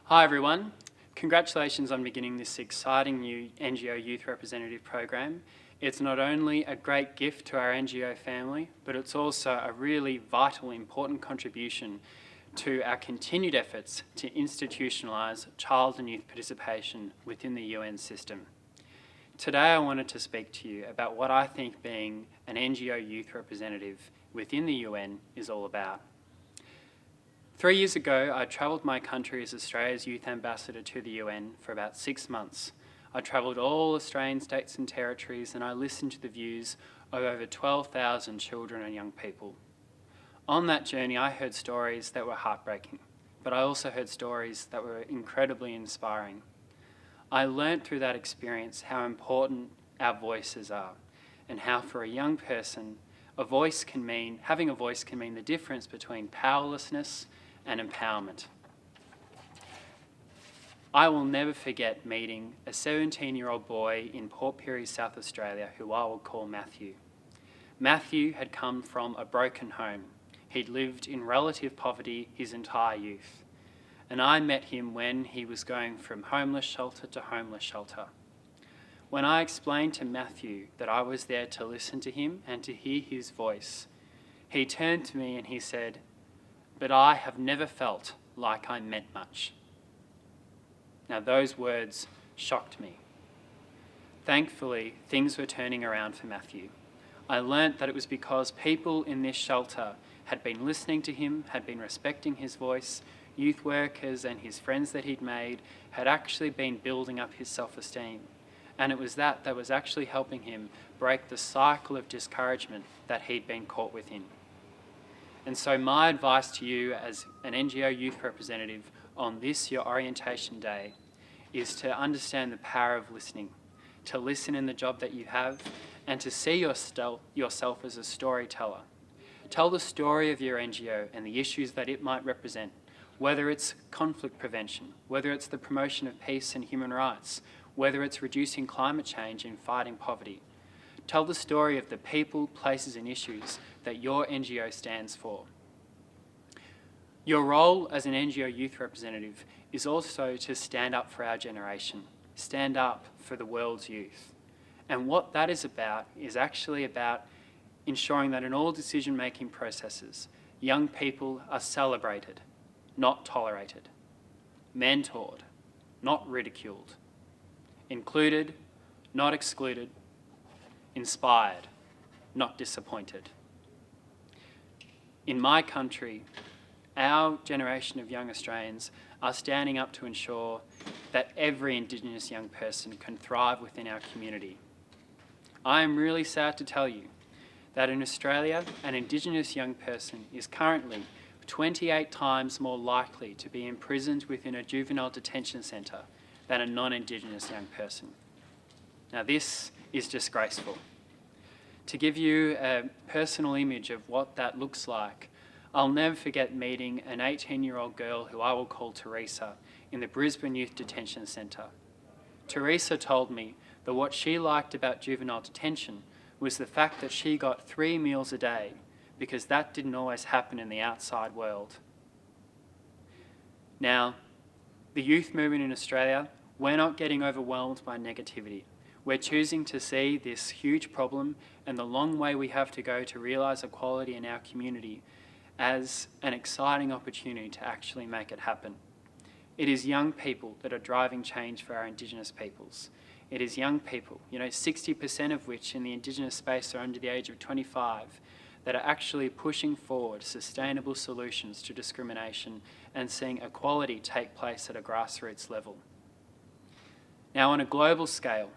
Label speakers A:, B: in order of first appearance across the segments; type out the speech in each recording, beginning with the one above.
A: Hi everyone. Congratulations on beginning this exciting new NGO Youth Representative program. It's not only a great gift to our NGO family, but it's also a really vital, important contribution to our continued efforts to institutionalise child and youth participation within the UN system. Today I wanted to speak to you about what I think being an NGO youth representative within the UN is all about. 3 years ago, I travelled my country as Australia's Youth Ambassador to the UN for about 6 months. I travelled all Australian states and territories and I listened to the views of over 12,000 children and young people. On that journey, I heard stories that were heartbreaking, but I also heard stories that were incredibly inspiring. I learnt through that experience how important our voices are and how for a young person, having a voice can mean the difference between powerlessness and empowerment. I will never forget meeting a 17-year-old boy in Port Pirie, South Australia, who I will call Matthew. Matthew had come from a broken home. He'd lived in relative poverty his entire youth. And I met him when he was going from homeless shelter to homeless shelter. When I explained to Matthew that I was there to listen to him and to hear his voice, he turned to me and he said, "But I have never felt like I meant much." Now those words shocked me. Thankfully, things were turning around for Matthew. I learnt that it was because people in this shelter had been listening to him, had been respecting his voice. Youth workers and his friends that he'd made had actually been building up his self-esteem. And it was that was actually helping him break the cycle of discouragement that he'd been caught within. And so my advice to you as an NGO youth representative on this, your orientation day, is to understand the power of listening, to listen in the job that you have, and to see yourself as a storyteller. Tell the story of your NGO and the issues that it might represent, whether it's conflict prevention, whether it's the promotion of peace and human rights, whether it's reducing climate change and fighting poverty. Tell the story of the people, places and issues that your NGO stands for. Your role as an NGO youth representative is also to stand up for our generation, stand up for the world's youth. And what that is actually about ensuring that in all decision-making processes, young people are celebrated, not tolerated, mentored, not ridiculed, included, not excluded, inspired, not disappointed. In my country, our generation of young Australians are standing up to ensure that every Indigenous young person can thrive within our community. I am really sad to tell you that in Australia, an Indigenous young person is currently 28 times more likely to be imprisoned within a juvenile detention centre than a non-Indigenous young person. Now this is disgraceful. To give you a personal image of what that looks like, I'll never forget meeting an 18-year-old girl who I will call Teresa in the Brisbane Youth Detention Centre. Teresa told me that what she liked about juvenile detention was the fact that she got 3 meals a day, because that didn't always happen in the outside world. Now, the youth movement in Australia, we're not getting overwhelmed by negativity. We're choosing to see this huge problem and the long way we have to go to realise equality in our community as an exciting opportunity to actually make it happen. It is young people that are driving change for our Indigenous peoples. It is young people, 60% of which in the Indigenous space are under the age of 25, that are actually pushing forward sustainable solutions to discrimination and seeing equality take place at a grassroots level. Now, on a global scale,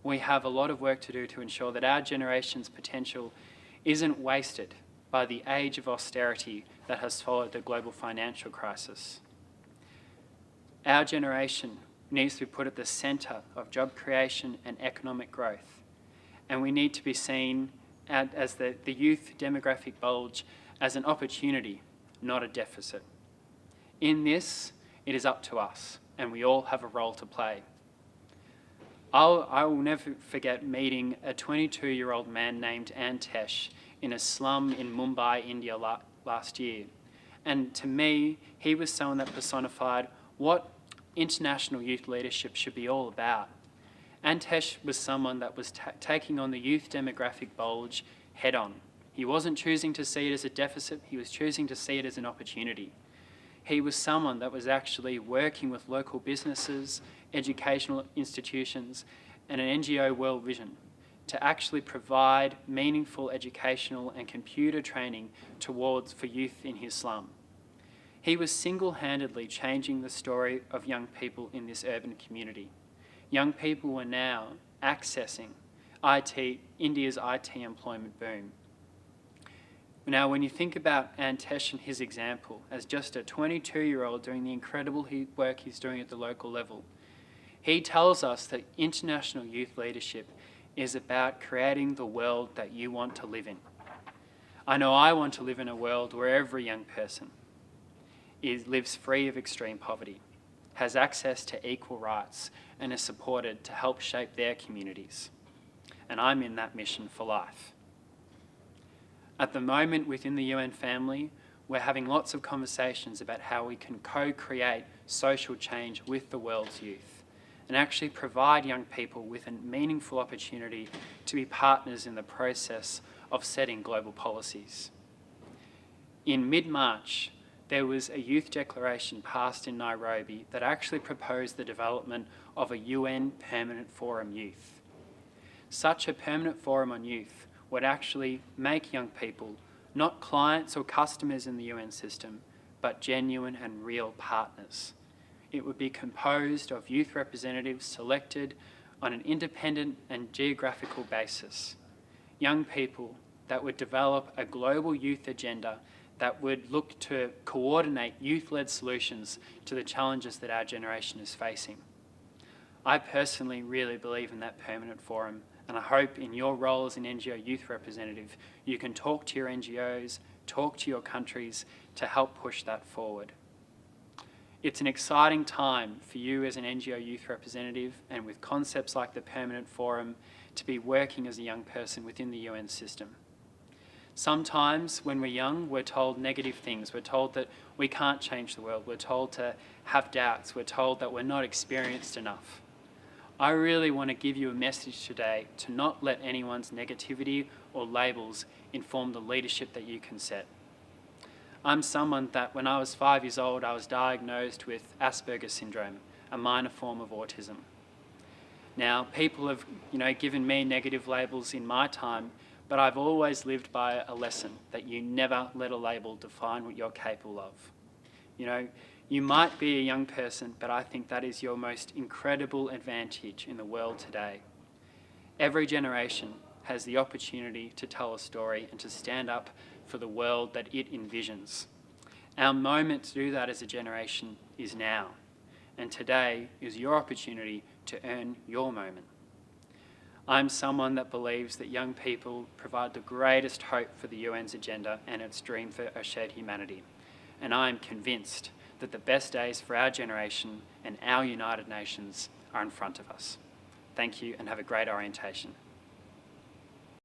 A: we have a lot of work to do to ensure that our generation's potential isn't wasted by the age of austerity that has followed the global financial crisis. Our generation needs to be put at the centre of job creation and economic growth, and we need to be seen as the youth demographic bulge as an opportunity, not a deficit. In this, it is up to us, and we all have a role to play. I will never forget meeting a 22-year-old man named Antesh in a slum in Mumbai, India last year. And to me, he was someone that personified what international youth leadership should be all about. Antesh was someone that was taking on the youth demographic bulge head on. He wasn't choosing to see it as a deficit, he was choosing to see it as an opportunity. He was someone that was actually working with local businesses, educational institutions, and an NGO World Vision to actually provide meaningful educational and computer training for youth in his slum. He was single-handedly changing the story of young people in this urban community. Young people were now accessing India's IT employment boom. Now, when you think about Antesh and his example as just a 22-year-old doing the incredible work he's doing at the local level, he tells us that international youth leadership is about creating the world that you want to live in. I know I want to live in a world where every young person lives free of extreme poverty, has access to equal rights, and is supported to help shape their communities. And I'm in that mission for life. At the moment within the UN family, we're having lots of conversations about how we can co-create social change with the world's youth and actually provide young people with a meaningful opportunity to be partners in the process of setting global policies. In mid-March, there was a youth declaration passed in Nairobi that actually proposed the development of a UN Permanent Forum Youth. Such a permanent forum on youth would actually make young people not clients or customers in the UN system, but genuine and real partners. It would be composed of youth representatives selected on an independent and geographical basis. Young people that would develop a global youth agenda that would look to coordinate youth-led solutions to the challenges that our generation is facing. I personally really believe in that permanent forum, and I hope in your role as an NGO youth representative, you can talk to your NGOs, talk to your countries to help push that forward. It's an exciting time for you as an NGO youth representative and with concepts like the permanent forum to be working as a young person within the UN system. Sometimes when we're young, we're told negative things. We're told that we can't change the world. We're told to have doubts. We're told that we're not experienced enough. I really want to give you a message today to not let anyone's negativity or labels inform the leadership that you can set. I'm someone that when I was 5 years old, I was diagnosed with Asperger's syndrome, a minor form of autism. Now, people have, given me negative labels in my time, but I've always lived by a lesson that you never let a label define what you're capable of. You might be a young person, but I think that is your most incredible advantage in the world today. Every generation has the opportunity to tell a story and to stand up for the world that it envisions. Our moment to do that as a generation is now, and today is your opportunity to earn your moment. I'm someone that believes that young people provide the greatest hope for the UN's agenda and its dream for a shared humanity. And I am convinced that the best days for our generation and our United Nations are in front of us. Thank you and have a great orientation.